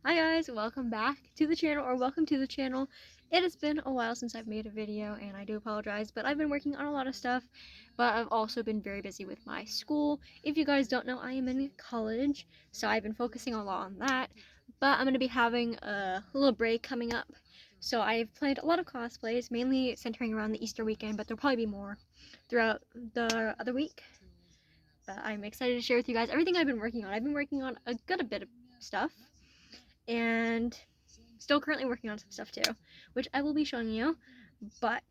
Hi guys, welcome back to the channel, or welcome to the channel. It has been a while since I've made a video, and I do apologize, but I've been working on a lot of stuff, but I've also been very busy with my school. If you guys don't know, I am in college, so I've been focusing a lot on that, but I'm going to be having a little break coming up, so I've planned a lot of cosplays, mainly centering around the Easter weekend, but there'll probably be more throughout the other week. But I'm excited to share with you guys everything I've been working on. I've been working on a good bit of stuff, and still currently working on some stuff too, which I will be showing you. But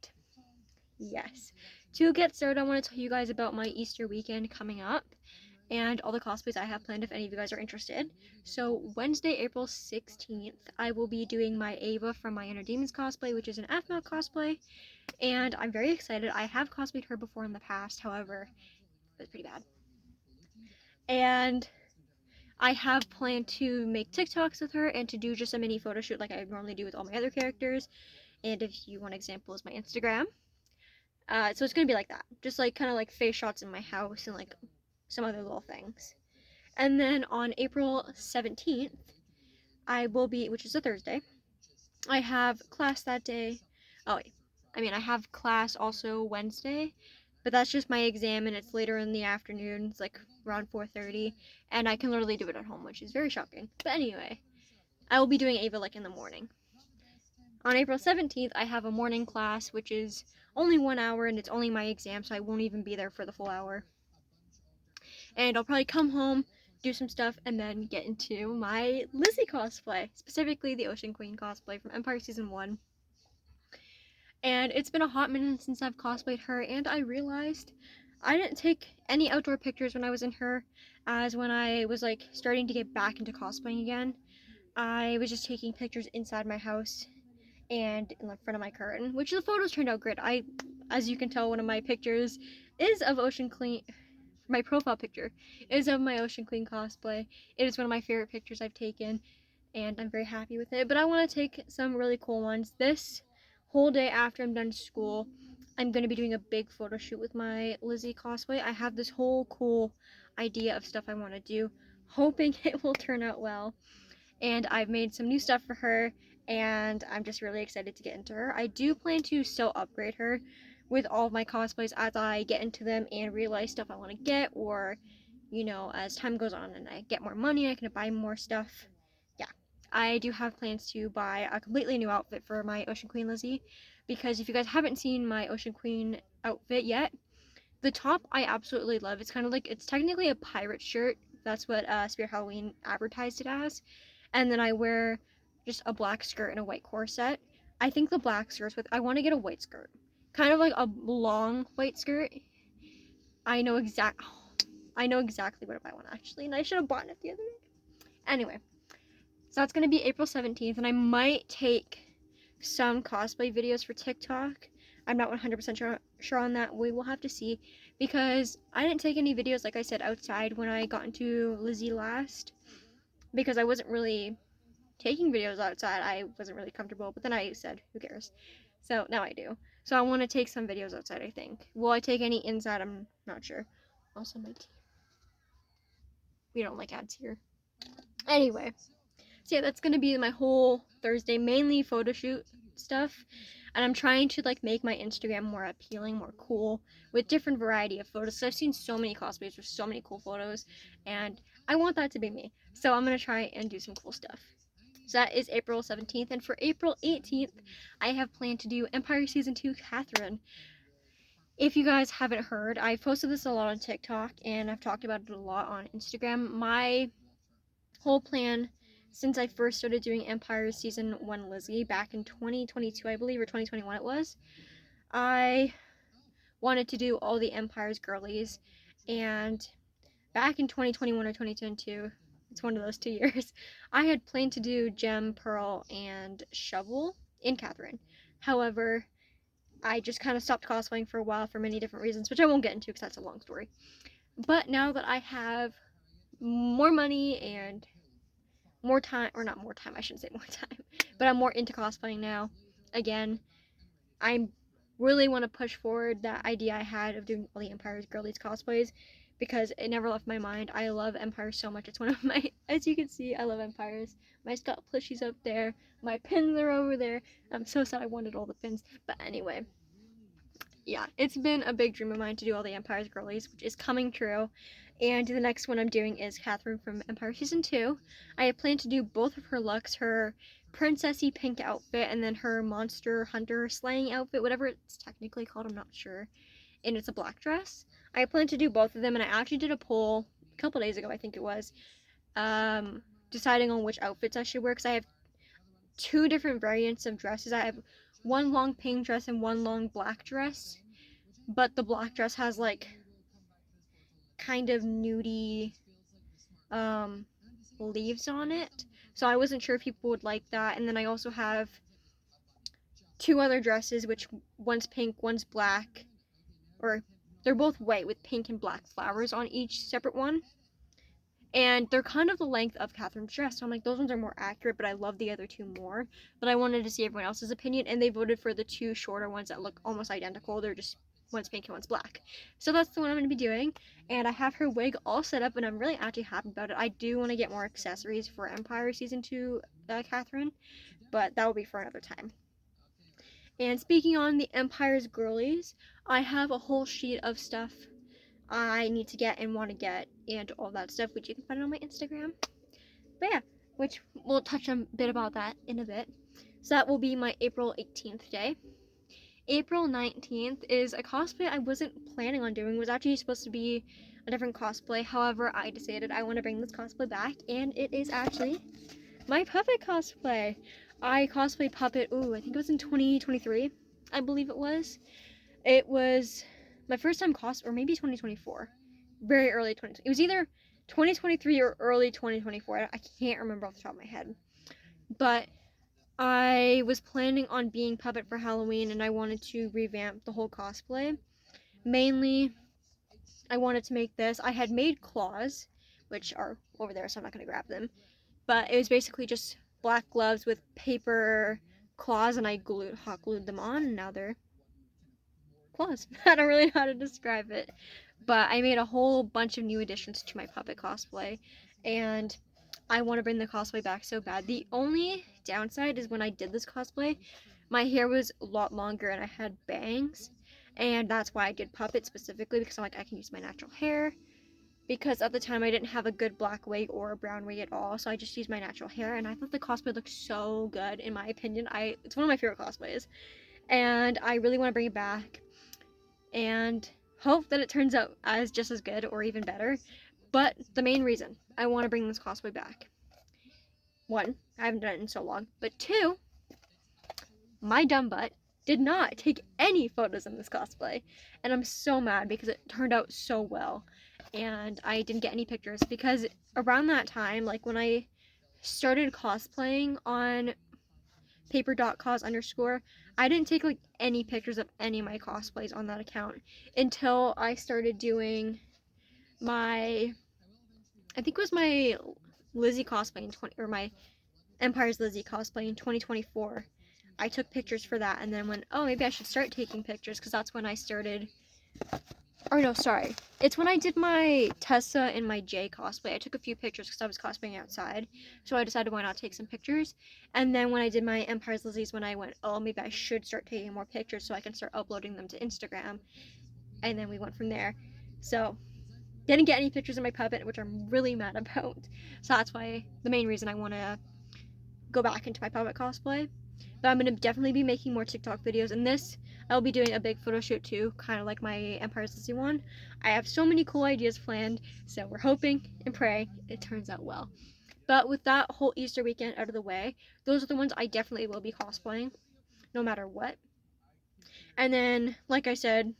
yes, to get started, I want to tell you guys about my Easter weekend coming up and all the cosplays I have planned if any of you guys are interested. So Wednesday, April 16th, I will be doing my Ava from My Inner Demons cosplay, which is an FMAC cosplay, and I'm very excited. I have cosplayed her before in the past, however, it was pretty bad. And I have planned to make TikToks with her and to do just a mini photo shoot like I normally do with all my other characters. And if you want examples, my Instagram. So it's gonna be like that, just like kind of like face shots in my house and like some other little things. And then on April 17th, I will be, which is a Thursday. I have class that day. Oh wait, I have class also Wednesday, but that's just my exam and it's later in the afternoon. It's like around 4:30, and I can literally do it at home, which is very shocking. But anyway, I will be doing Ava like in the morning. On April 17th, I have a morning class, which is only 1 hour and it's only my exam, so I won't even be there for the full hour. And I'll probably come home, do some stuff, and then get into my Lizzie cosplay, specifically the Ocean Queen cosplay from Empire Season 1. And it's been a hot minute since I've cosplayed her, and I realized I didn't take any outdoor pictures when I was in her, as when I was like starting to get back into cosplaying again, I was just taking pictures inside my house and in front of my curtain, which the photos turned out great. As you can tell, one of my pictures is of Ocean Queen. My profile picture is of my Ocean Queen cosplay. It is one of my favorite pictures I've taken, and I'm very happy with it. But I want to take some really cool ones. This whole day after I'm done school, I'm going to be doing a big photo shoot with my Lizzie cosplay. I have this whole cool idea of stuff I want to do, hoping it will turn out well. And I've made some new stuff for her, and I'm just really excited to get into her. I do plan to still upgrade her with all of my cosplays as I get into them and realize stuff I want to get, or as time goes on and I get more money, I can buy more stuff. Yeah, I do have plans to buy a completely new outfit for my Ocean Queen Lizzie, because if you guys haven't seen my Ocean Queen outfit yet, the top I absolutely love. It's kind of like, it's technically a pirate shirt. That's what Spirit Halloween advertised it as. And then I wear just a black skirt and a white corset. I think the black skirt's with, I want to get a white skirt. Kind of like a long white skirt. I know exact I know exactly what I want actually, and I should have bought it the other day. Anyway, so that's gonna be April 17th, and I might take some cosplay videos for TikTok. I'm not 100% sure on that. We will have to see, because I didn't take any videos, like I said, outside when I got into Lizzie last, because I wasn't really taking videos outside. I wasn't really comfortable, but then I said, who cares? So now I do. So I want to take some videos outside, I think. Will I take any inside? I'm not sure. Also, my tea. We don't like ads here. Anyway, so yeah, that's gonna be my whole Thursday, mainly photo shoot stuff. And I'm trying to like make my Instagram more appealing, more cool, with different variety of photos. So I've seen so many cosplays with so many cool photos, and I want that to be me. So I'm gonna try and do some cool stuff. So that is April 17th, and for April 18th, I have planned to do Empire Season 2 Catherine. If you guys haven't heard, I've posted this a lot on TikTok, and I've talked about it a lot on Instagram. My whole plan since I first started doing Empire Season 1 Lizzie back in 2022, I believe, or 2021 it was, I wanted to do all the Empire's girlies, and back in 2021 or 2022, it's one of those 2 years, I had planned to do Gem, Pearl, and Shovel in Catherine. However, I just kind of stopped cosplaying for a while for many different reasons, which I won't get into because that's a long story. But now that I have more money and more time, or not more time, I shouldn't say more time, but I'm more into cosplaying now. Again, I really want to push forward that idea I had of doing all the Empire's girlies cosplays, because it never left my mind. I love Empires so much. It's one of my, as you can see, I love Empires. My Scott plushies up there. My pins are over there. I'm so sad I wanted all the pins. But anyway, yeah, it's been a big dream of mine to do all the Empires girlies, which is coming true. And the next one I'm doing is Catherine from Empire Season 2. I have planned to do both of her looks, her princessy pink outfit and then her monster hunter slaying outfit, whatever it's technically called, I'm not sure. And it's a black dress. I plan to do both of them, and I actually did a poll a couple days ago, I think it was, deciding on which outfits I should wear, because I have two different variants of dresses. I have one long pink dress and one long black dress, but the black dress has like kind of nudie leaves on it, so I wasn't sure if people would like that. And then I also have two other dresses, which one's pink, one's black, or they're both white with pink and black flowers on each separate one. And they're kind of the length of Catherine's dress. So I'm like, those ones are more accurate, but I love the other two more. But I wanted to see everyone else's opinion, and they voted for the two shorter ones that look almost identical. They're just one's pink and one's black. So that's the one I'm going to be doing. And I have her wig all set up, and I'm really actually happy about it. I do want to get more accessories for Empire Season 2 Catherine, but that will be for another time. And speaking on the Empire's girlies, I have a whole sheet of stuff I need to get and want to get and all that stuff, which you can find on my Instagram. But yeah, which we'll touch a bit about that in a bit. So that will be my April 18th day. April 19th is a cosplay I wasn't planning on doing. It was actually supposed to be a different cosplay. However, I decided I want to bring this cosplay back, and it is actually my puppet cosplay. I cosplay Puppet, I think it was in 2023, I believe it was. It was my first time or maybe 2024. Very early 2020. It was either 2023 or early 2024. I can't remember off the top of my head. But I was planning on being Puppet for Halloween, and I wanted to revamp the whole cosplay. Mainly, I wanted to make this. I had made claws, which are over there, so I'm not going to grab them. But it was basically just black gloves with paper claws, and I hot glued them on, and now they're claws. I don't really know how to describe it. But I made a whole bunch of new additions to my puppet cosplay, and I want to bring the cosplay back so bad. The only downside is when I did this cosplay, my hair was a lot longer and I had bangs, and that's why I did puppet specifically, because I'm like, I can use my natural hair, because at the time I didn't have a good black wig or a brown wig at all, so I just used my natural hair, and I thought the cosplay looked so good, in my opinion. It's one of my favorite cosplays, and I really want to bring it back, and hope that it turns out just as good or even better. But the main reason I want to bring this cosplay back, one, I haven't done it in so long, but two, my dumb butt did not take any photos in this cosplay, and I'm so mad because it turned out so well, and I didn't get any pictures, because around that time, like when I started cosplaying on paper.cos_, I didn't take like any pictures of any of my cosplays on that account until I started doing my, I think it was my Lizzie cosplay in my Empire's Lizzie cosplay in 2024. I took pictures for that, and then went, oh, maybe I should start taking pictures, because that's when I started, or no, sorry, it's when I did my Tessa and my Jay cosplay. I took a few pictures because I was cosplaying outside, so I decided why not take some pictures. And then when I did my Empire's Lizzie's, when I went, oh, maybe I should start taking more pictures so I can start uploading them to Instagram, and then we went from there. So didn't get any pictures of my puppet, which I'm really mad about. So that's why, the main reason I want to go back into my puppet cosplay. But I'm going to definitely be making more TikTok videos. And this, I'll be doing a big photo shoot too, kind of like my Empire's Lizzie one. I have so many cool ideas planned, so we're hoping and praying it turns out well. But with that whole Easter weekend out of the way, those are the ones I definitely will be cosplaying, no matter what. And then, like I said,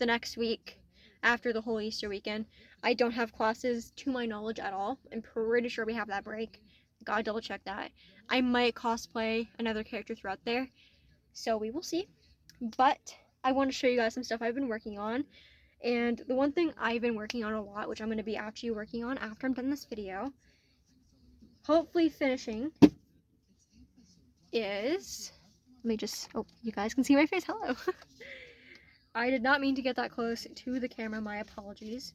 the next week, after the whole Easter weekend, I don't have classes to my knowledge at all. I'm pretty sure we have that break. Gotta double check that. I might cosplay another character throughout there, so we will see. But I want to show you guys some stuff I've been working on. And the one thing I've been working on a lot, which I'm going to be actually working on after I'm done this video, hopefully finishing, is, let me just, oh, you guys can see my face, hello. I did not mean to get that close to the camera, my apologies.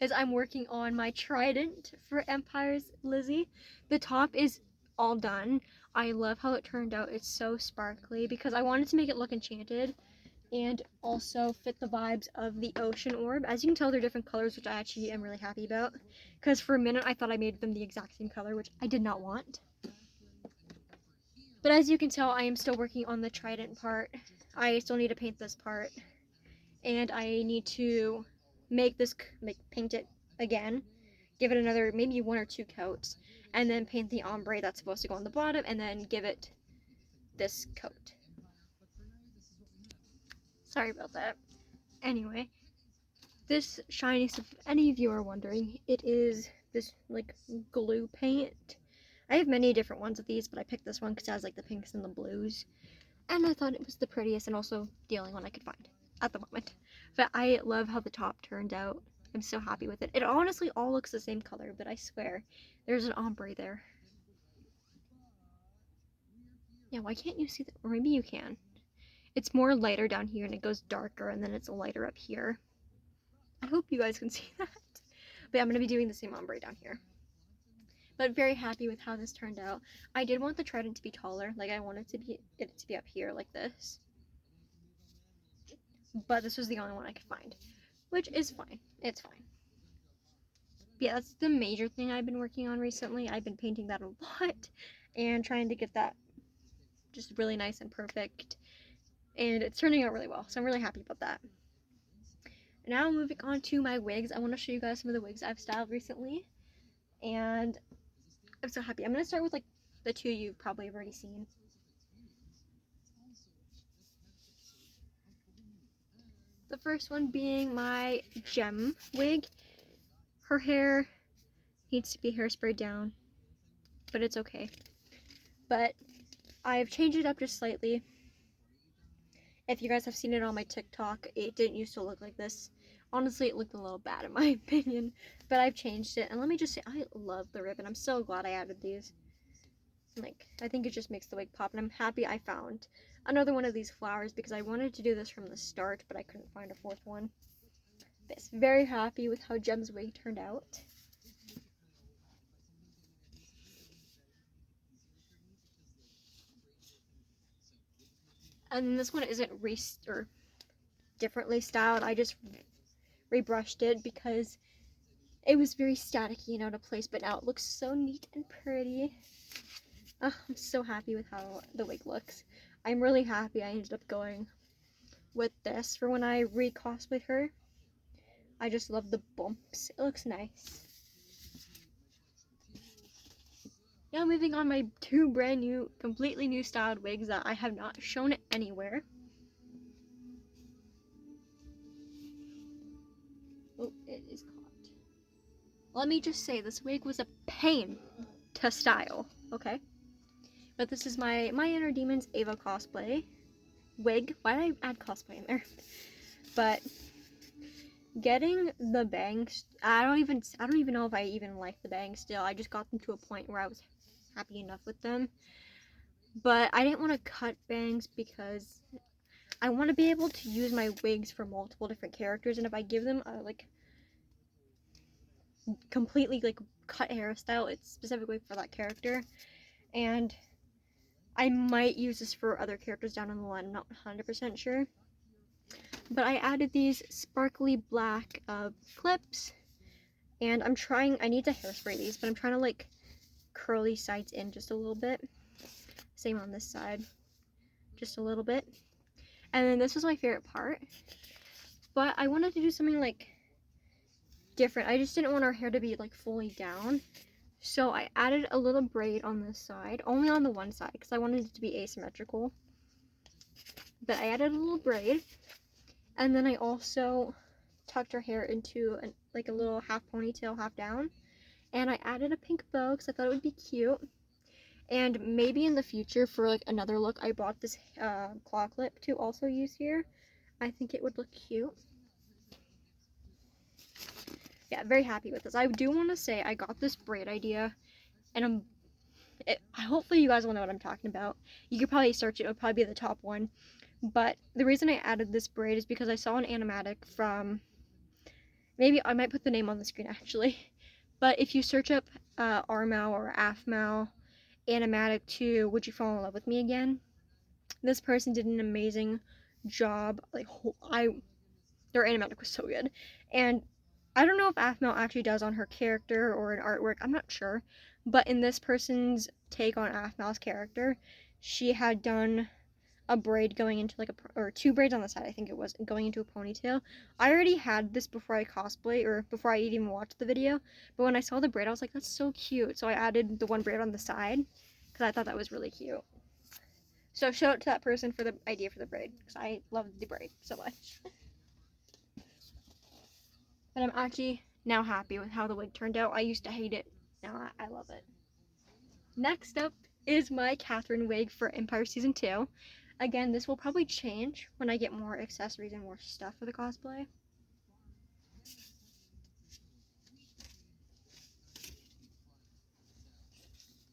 is I'm working on my trident for Empire's Lizzie. The top is all done. I love how it turned out. It's so sparkly because I wanted to make it look enchanted and also fit the vibes of the ocean orb. As you can tell, they're different colors, which I actually am really happy about, because for a minute I thought I made them the exact same color, which I did not want. But as you can tell, I am still working on the trident part. I still need to paint this part, and I need to paint it again, give it another maybe 1 or 2 coats, and then paint the ombre that's supposed to go on the bottom, and then give it this coat. Sorry about that. Anyway, this shiny stuff, if any of you are wondering, it is this like glue paint. I have many different ones of these, but I picked this one because it has like the pinks and the blues, and I thought it was the prettiest and also the only one I could find at the moment. But I love how the top turned out. I'm so happy with it. It honestly all looks the same color, but I swear there's an ombre there. Yeah, why can't you see that? Or maybe you can. It's more lighter down here and it goes darker and then it's lighter up here. I hope you guys can see that. But yeah, I'm going to be doing the same ombre down here. But very happy with how this turned out. I did want the trident to be taller. Like I wanted it to be up here like this. But this was the only one I could find. Which is fine. It's fine. But yeah, that's the major thing I've been working on recently. I've been painting that a lot and trying to get that just really nice and perfect. And it's turning out really well. So I'm really happy about that. Now moving on to my wigs. I want to show you guys some of the wigs I've styled recently. And I'm so happy. I'm going to start with like the 2 you've probably already seen. The first one being my gem wig. Her hair needs to be hairsprayed down, but it's okay. But I've changed it up just slightly. If you guys have seen it on my TikTok, it didn't used to look like this. Honestly, it looked a little bad in my opinion, but I've changed it. And let me just say, I love the ribbon. I'm so glad I added these. Like, I think it just makes the wig pop, and I'm happy I found another one of these flowers because I wanted to do this from the start, but I couldn't find a 4th one. But very happy with how Gem's wig turned out. And then this one isn't differently styled. I just rebrushed it because it was very staticky and out of place, but now it looks so neat and pretty. Oh, I'm so happy with how the wig looks. I'm really happy I ended up going with this for when I re-cosplayed her. I just love the bumps. It looks nice. Now moving on, my 2 brand new, completely new styled wigs that I have not shown anywhere. Oh, it is caught. Let me just say, this wig was a pain to style, okay? But this is my Inner Demons Ava cosplay wig. Why did I add cosplay in there? But getting the bangs, I don't even know if I even like the bangs still. I just got them to a point where I was happy enough with them. But I didn't want to cut bangs because I want to be able to use my wigs for multiple different characters, and if I give them a like completely like cut hairstyle, it's specifically for that character. And I might use this for other characters down the line. I'm not 100% sure. But I added these sparkly black clips, and I need to hairspray these, but I'm trying to like curl these sides in just a little bit. Same on this side, just a little bit. And then this was my favorite part, but I wanted to do something like different. I just didn't want our hair to be like fully down. So I added a little braid on this side, only on the one side, because I wanted it to be asymmetrical. But I added a little braid, and then I also tucked her hair into like a little half ponytail, half down. And I added a pink bow because I thought it would be cute. And maybe in the future for like another look, I bought this claw clip to also use here. I think it would look cute. Yeah, very happy with this. I do want to say I got this braid idea, and hopefully you guys will know what I'm talking about. You could probably search it. It would probably be the top one. But the reason I added this braid is because I saw an animatic from Maybe I might put the name on the screen actually. But if you search up Armau or Afmau Animatic 2, Would You Fall in Love with Me Again? This person did an amazing job. Like their animatic was so good. And I don't know if Afmau actually does on her character or an artwork. I'm not sure. But in this person's take on Afmau's character, she had done a braid going into like or two braids on the side, I think it was, going into a ponytail. I already had this before I cosplay or before I even watched the video, but when I saw the braid I was like, that's so cute. So I added the one braid on the side because I thought that was really cute. So shout out to that person for the idea for the braid because I love the braid so much. But I'm actually now happy with how the wig turned out. I used to hate it. Now I love it. Next up is my Catherine wig for Empire Season 2. Again, this will probably change when I get more accessories and more stuff for the cosplay.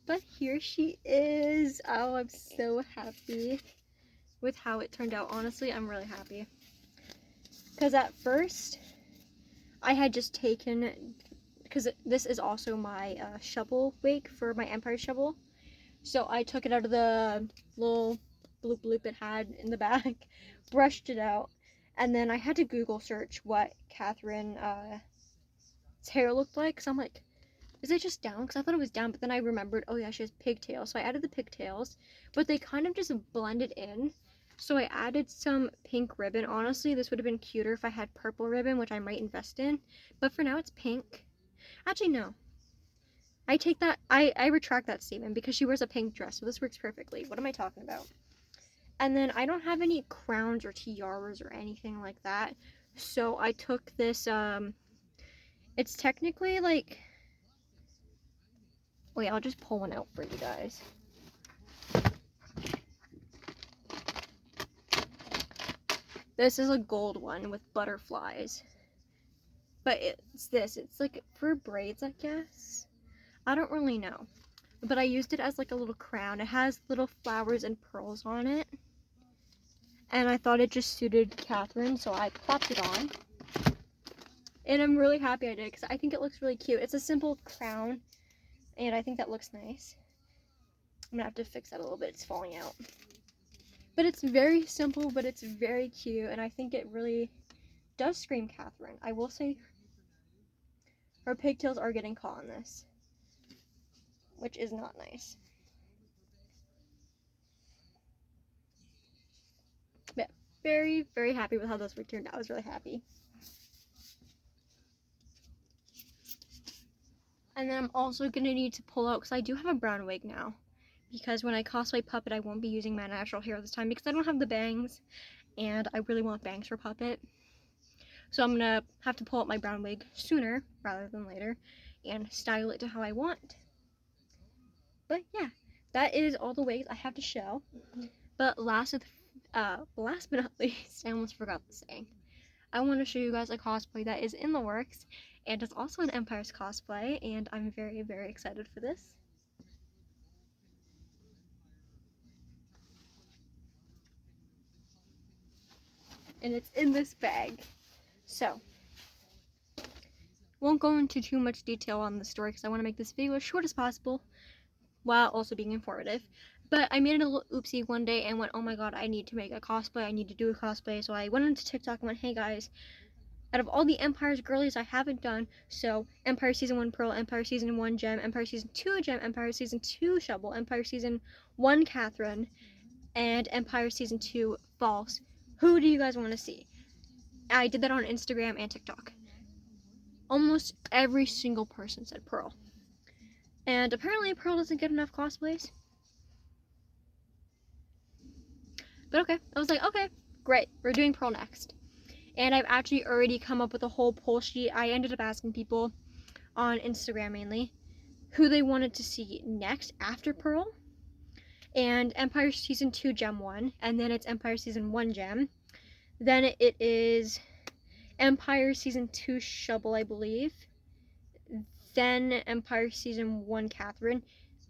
But here she is. Oh, I'm so happy with how it turned out. Honestly, I'm really happy. Because at first, I had just taken, because this is also my shovel wig for my Empire shovel. So I took it out of the little bloop bloop it had in the back, brushed it out, and then I had to Google search what Catherine's hair looked like. Because I'm like, is it just down? Because I thought it was down, but then I remembered, oh yeah, she has pigtails. So I added the pigtails, but they kind of just blended in. So I added some pink ribbon. Honestly, this would have been cuter if I had purple ribbon, which I might invest in. But for now, it's pink. Actually, no. I take that, I retract that statement because she wears a pink dress, so this works perfectly. What am I talking about? And then I don't have any crowns or tiaras or anything like that. So I took this, it's technically like, wait, I'll just pull one out for you guys. This is a gold one with butterflies. But it's like for braids, I guess. I don't really know. But I used it as like a little crown. It has little flowers and pearls on it. And I thought it just suited Catherine, so I popped it on. And I'm really happy I did because I think it looks really cute. It's a simple crown, and I think that looks nice. I'm gonna have to fix that a little bit. It's falling out. But it's very simple, but it's very cute, and I think it really does scream Catherine. I will say her pigtails are getting caught on this, which is not nice. But very, very happy with how those were turned out. I was really happy. And then I'm also gonna need to pull out, because I do have a brown wig now. Because when I cosplay Puppet, I won't be using my natural hair this time because I don't have the bangs, and I really want bangs for Puppet. So I'm gonna have to pull out my brown wig sooner rather than later and style it to how I want. But yeah, that is all the wigs I have to show. But last but not least, I almost forgot the saying. I want to show you guys a cosplay that is in the works, and it's also an Empire's cosplay, and I'm very, very excited for this. And it's in this bag. So, won't go into too much detail on the story because I want to make this video as short as possible while also being informative. But I made a little oopsie one day and went, oh my god, I need to make a cosplay, I need to do a cosplay. So I went into TikTok and went, hey guys, out of all the Empire's girlies I haven't done, so Empire Season 1 Pearl, Empire Season 1 Gem, Empire Season 2 Gem, Empire Season 2 Shovel, Empire Season 1 Catherine, and Empire Season 2 False. Who do you guys want to see? I did that on Instagram and TikTok. Almost every single person said Pearl. And apparently Pearl doesn't get enough cosplays. But okay, I was like, okay, great, we're doing Pearl next. And I've actually already come up with a whole poll sheet. I ended up asking people on Instagram mainly who they wanted to see next after Pearl. And Empire Season 2 Gem 1, and then it's Empire Season 1 Gem. Then it is Empire Season 2 Shovel, I believe. Then Empire Season 1 Catherine.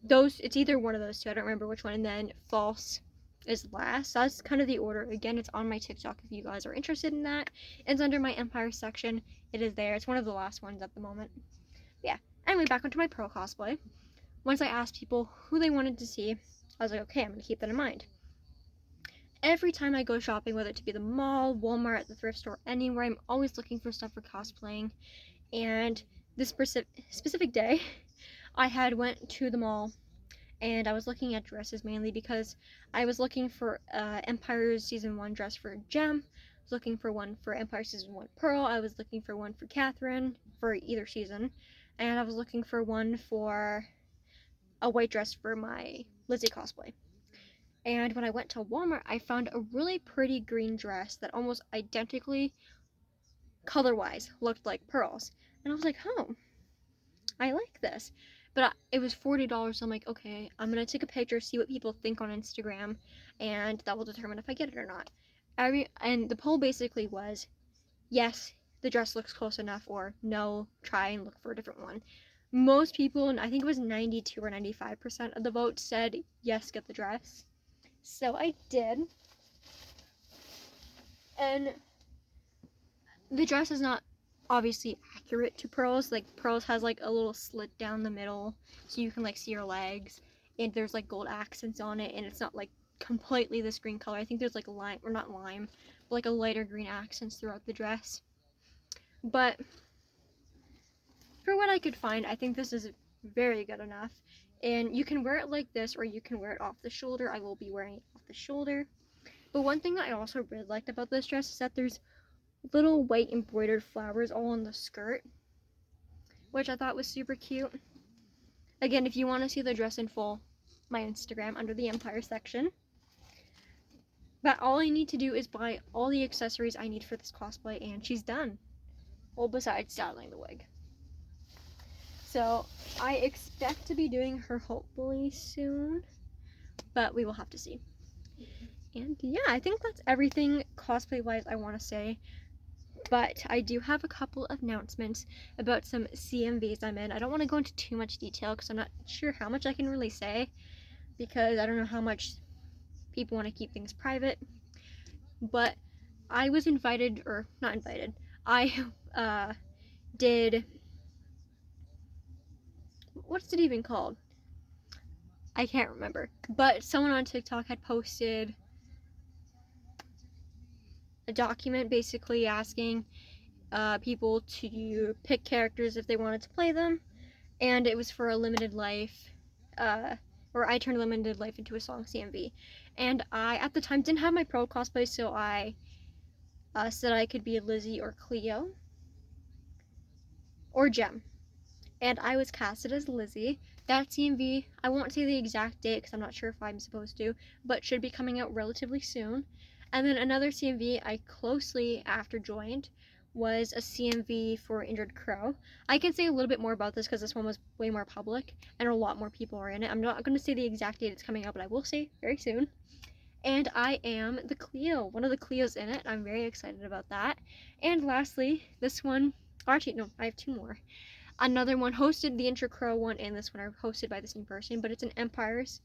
It's either one of those two, I don't remember which one. And then False is last. That's kind of the order. Again, it's on my TikTok if you guys are interested in that. It's under my Empire section. it is there. It's one of the last ones at the moment. Yeah. Anyway, back onto my Pearl cosplay. Once I asked people who they wanted to see, I was like, okay, I'm going to keep that in mind. Every time I go shopping, whether it to be the mall, Walmart, the thrift store, anywhere, I'm always looking for stuff for cosplaying. And this specific day, I had went to the mall and I was looking at dresses mainly because I was looking for Empire Season 1 dress for Gem, I was looking for one for Empire Season 1 Pearl, I was looking for one for Catherine for either season, and I was looking for one for a white dress for my Lizzie cosplay. And when I went to Walmart, I found a really pretty green dress that almost identically, color-wise, looked like Pearl's. And I was like, oh, I like this. But it was $40, so I'm like, okay, I'm gonna take a picture, see what people think on Instagram, and that will determine if I get it or not. And the poll basically was, yes, the dress looks close enough, or no, try and look for a different one. Most people, and I think it was 92 or 95% of the vote, said yes, get the dress. So I did. And the dress is not obviously accurate to Pearl's. Like, Pearl's has like a little slit down the middle so you can like see her legs, and there's like gold accents on it, and it's not like completely this green color. I think there's like lime, or not lime, but like a lighter green accents throughout the dress. But for what I could find, I think this is very good enough. And you can wear it like this, or you can wear it off the shoulder. I will be wearing it off the shoulder. But one thing that I also really liked about this dress is that there's little white embroidered flowers all on the skirt, which I thought was super cute. Again, if you want to see the dress in full, my Instagram under the Empire section. But all I need to do is buy all the accessories I need for this cosplay, and she's done. Well, besides styling the wig. So I expect to be doing her hopefully soon, but we will have to see. And yeah, I think that's everything cosplay wise I want to say. But I do have a couple of announcements about some CMVs I'm in. I don't want to go into too much detail because I'm not sure how much I can really say, because I don't know how much people want to keep things private. But I was invited, or not invited, I did, what's it even called? I can't remember. But someone on TikTok had posted a document basically asking people to pick characters if they wanted to play them, and it was for a limited life, or I turned limited life into a song CMV. And I, at the time, didn't have my Pearl cosplay, so I said I could be Lizzie or Cleo or Gem. And I was casted as Lizzie. That CMV, I won't say the exact date because I'm not sure if I'm supposed to, but should be coming out relatively soon. And then another CMV I closely after joined was a CMV for Injured Crow. I can say a little bit more about this because this one was way more public and a lot more people are in it. I'm not going to say the exact date it's coming out, but I will say very soon. And I am the Cleo, one of the Cleos in it. I'm very excited about that. And lastly, this one, or actually, no, I have two more. Another one hosted, the Injured Crow one, and this one are hosted by the same person, but it's an Empire's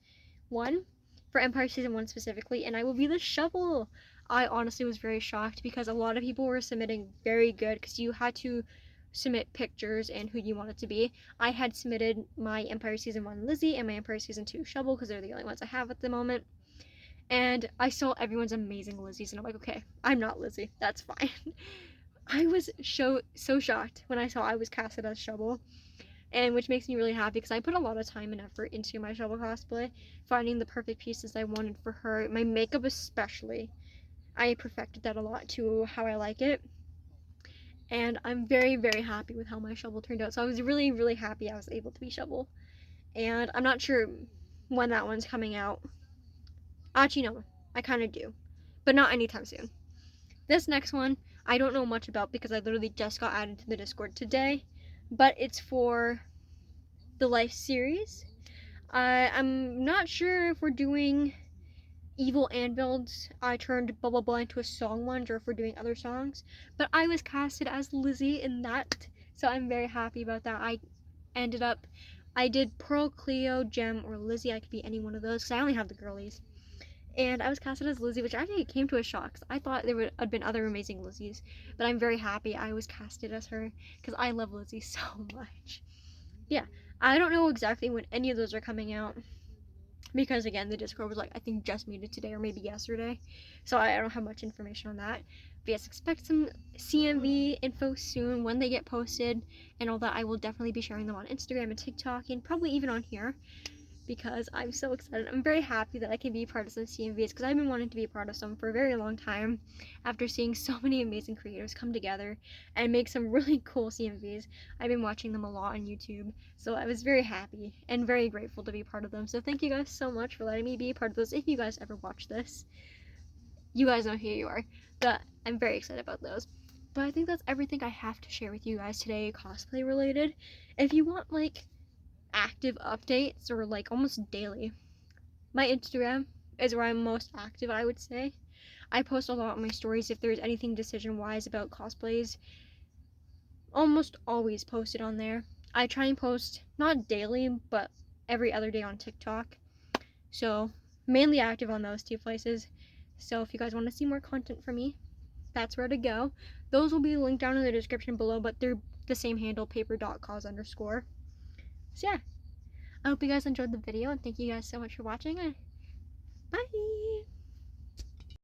one, for Empire Season 1 specifically, and I will be the Shovel. I honestly was very shocked because a lot of people were submitting very good, because you had to submit pictures and who you wanted to be. I had submitted my Empire Season 1 Lizzie and my Empire Season 2 Shovel because they're the only ones I have at the moment. And I saw everyone's amazing Lizzies, and I'm like, okay, I'm not Lizzie, that's fine. I was so shocked when I saw I was casted as Shovel, and which makes me really happy because I put a lot of time and effort into my Shovel cosplay, finding the perfect pieces I wanted for her, my makeup especially. I perfected that a lot to how I like it, and I'm very, very happy with how my Shovel turned out. So I was really, really happy I was able to be Shovel, and I'm not sure when that one's coming out. Actually, no, I kind of do, but not anytime soon. This next one, I don't know much about because I literally just got added to the Discord today, but it's for the Life series. I'm not sure if we're doing Evil Anvil's I Turned Blah Blah Blah into a Song ones, or if we're doing other songs, but I was casted as Lizzie in that, so I'm very happy about that. I did Pearl, Cleo, Gem, or Lizzie. I could be any one of those because I only have the girlies. and I was casted as Lizzie, which actually came to a shock 'cause I thought there would have been other amazing Lizzies, but I'm very happy I was casted as her because I love Lizzie so much. Yeah, I don't know exactly when any of those are coming out because again the Discord was like I think just made it today or maybe yesterday, so I don't have much information on that. But yes, expect some CMV info soon when they get posted and all that. I will definitely be sharing them on Instagram and TikTok and probably even on here because I'm so excited. I'm very happy that I can be part of some CMVs because I've been wanting to be a part of some for a very long time after seeing so many amazing creators come together and make some really cool CMVs. I've been watching them a lot on YouTube, so I was very happy and very grateful to be part of them. So thank you guys so much for letting me be a part of those. If you guys ever watch this, you guys know who you are, but I'm very excited about those. But I think that's everything I have to share with you guys today, cosplay related. If you want like active updates or like almost daily, my Instagram is where I'm most active, I would say. I post a lot on my stories if there's anything decision wise about cosplays. Almost always post it on there. I try and post not daily, but every other day on TikTok. So mainly active on those two places. So if you guys want to see more content from me, that's where to go. Those will be linked down in the description below, but they're the same handle, paper.cause_. So yeah, I hope you guys enjoyed the video and thank you guys so much for watching. Bye!